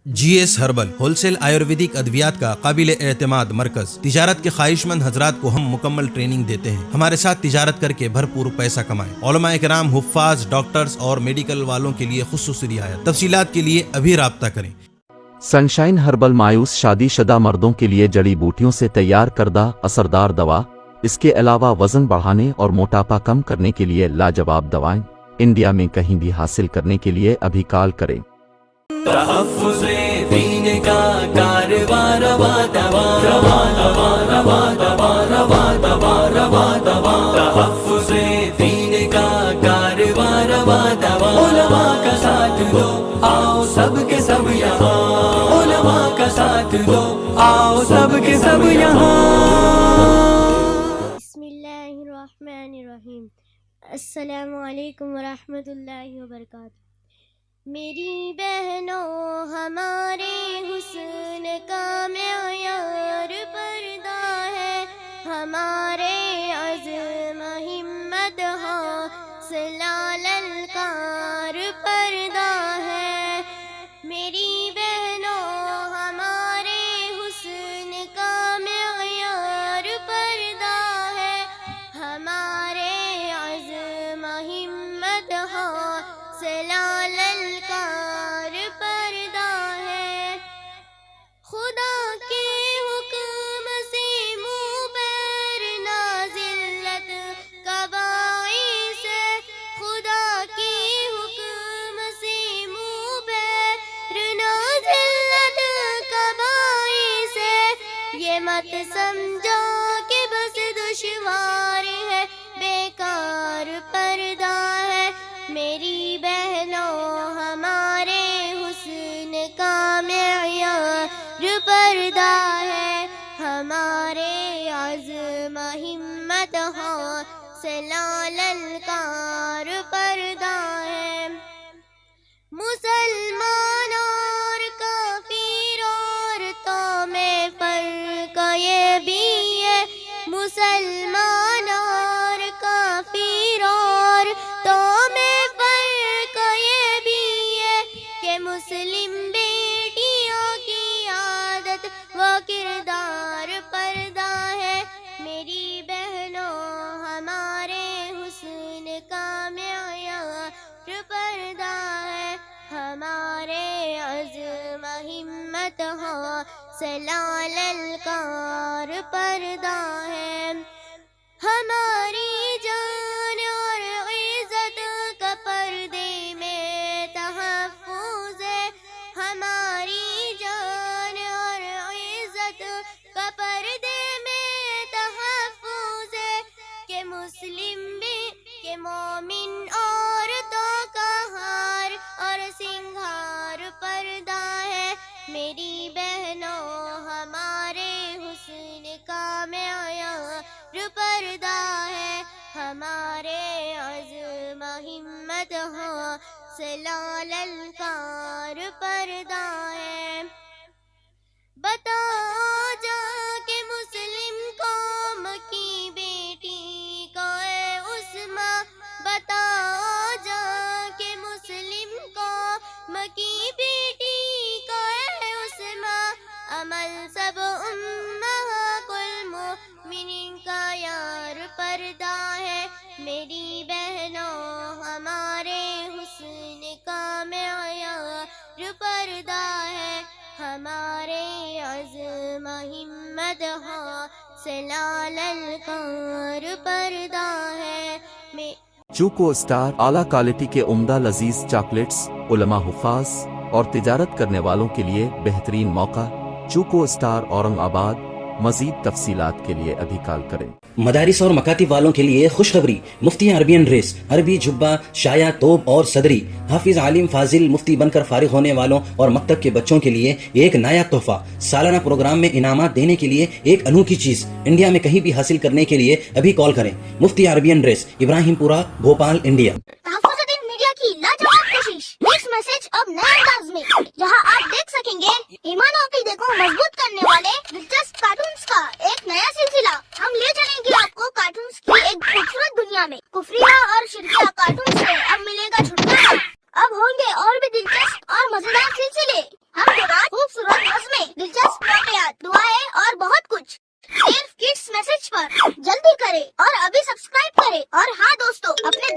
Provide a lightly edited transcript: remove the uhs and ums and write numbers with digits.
جی S herbal wholesale Ayurvedic ادویات کا قابل اعتماد مرکز، تجارت کے خواہش مند حضرات کو ہم مکمل ٹریننگ دیتے ہیں۔ ہمارے ساتھ تجارت کر کے بھرپور پیسہ کمائیں۔ علماء کرام، حفاظ، ڈاکٹرز اور میڈیکل والوں کے لیے خصوصی رعایت۔ تفصیلات کے لیے ابھی رابطہ کریں۔ سنشائن ہربل مایوس شادی شدہ مردوں کے لیے جڑی بوٹیوں سے تیار کردہ اثردار دوا، اس کے علاوہ وزن بڑھانے اور موٹاپا کم کرنے کے لیے لاجواب دوائیں انڈیا میں کہیں بھی حاصل کرنے کے لیے ابھی کال کریں۔ تحفظ دین کا کاروبار روا دوا روا دوا روا دوا روا دوا روا دوا تحفظ دین کا کاروبار روا دوا علماء کا ساتھ دو، آؤ سب کے سب یہاں، علماء کا ساتھ دو، آؤ سب کے سب یہاں۔ بسم اللہ الرحمن الرحیم۔ السلام علیکم ورحمۃ اللہ وبرکاتہ۔ میری بہنوں، ہمارے حسن کا معیار پردہ ہے، ہمارے عزم ہمت حوصلہ للکار پردہ ہے۔ میری بہنوں، ہمارے حسن کا معیار پردہ ہے، ہمارے عزم ہمت حوصلہ للکار پردہ ہے۔ خدا کے حکم سے منہ پر نہ ذلت کا باعث ہے، خدا کے حکم سے منہ پر نہ ذلت کا باعث ہے۔ یہ مت سمجھو کہ بس دشوار ہے، بیکار پردہ ہے۔ میری بہنوں، ہمارے حسن کا معیار پردہ ہے، ہمارے عزم ہمت حوصلہ للکار پردہ ہے۔ مسلمان اور کافر عورتوں میں فرق یہ بھی ہے، مسلمان اور کافر عورتوں میں فرق یہ بھی ہے کہ مسلم بیٹیوں کی عادت و کردار پردہ ہے۔ میری بہنوں، ہمارے حسن کا معیار پردہ ہے، ہمارے عزم ہمت حوصلہ للکار پردہ ہے۔ ہماری جان اور عزت کا پردے میں تحفظ ہے، ہماری جان اور عزت کا پردے میں تحفظ ہے کہ مسلم بھی کہ مومن عورتوں کا ہار اور سنگھار پردہ ہے۔ میری بہنوں، ہمارے حسن کا معیار پردہ ہے، ہمارے عزم ہمت حوصلہ للکار پردہ ہے۔ بتاؤ جا کے مسلم قوم کی بیٹی کو اے عصمہ، بتاؤ جا کے مسلم قوم کی بیٹی کو اے عصمہ، عمل سب امہات المؤمنین کا یار پردہ ہے۔ میری بہنوں، ہمارے حسن کا معیار پردہ ہے، ہمارے عزم ہمت حوصلہ للکار پردہ ہے۔ چوکو اسٹار اعلیٰ کوالٹی کے عمدہ لذیذ چاکلیٹس، علماء، حفاظ اور تجارت کرنے والوں کے لیے بہترین موقع۔ چوکو اسٹار اورنگ آباد۔ مزید تفصیلات کے لیے ابھی کال کریں۔ مدارس اور مکاتب والوں کے لیے خوشخبری، مفتی عربین ڈریس، عربی جبہ، شایا، توب اور صدری، حافظ عالم فاضل مفتی بن کر فارغ ہونے والوں اور مکتب کے بچوں کے لیے ایک نیا تحفہ۔ سالانہ پروگرام میں انعامات دینے کے لیے ایک انوکھی چیز انڈیا میں کہیں بھی حاصل کرنے کے لیے ابھی کال کریں۔ مفتی عربین ڈریس، ابراہیم پورہ، بھوپال، انڈیا۔ تحفظ میڈیا کی لاجواب کوشش، نیکسٹ میسج اب نئے انداز میں، جہاں آپ دیکھ سکیں گے ایمان اور عقیدے کو مضبوط کرنے والے دلچسپ کارٹونز کا ایک نیا سلسلہ۔ ہم لے چلیں گے آپ کو کارٹونز کی ایک خوبصورت دنیا میں۔ کفریہ اور شرکیہ کارٹون سے اب ملے گا چھٹکارا۔ اب ہوں گے اور بھی دلچسپ اور مزیدار سلسلے۔ ہم کرے. اور ہاں دوستو، اپنے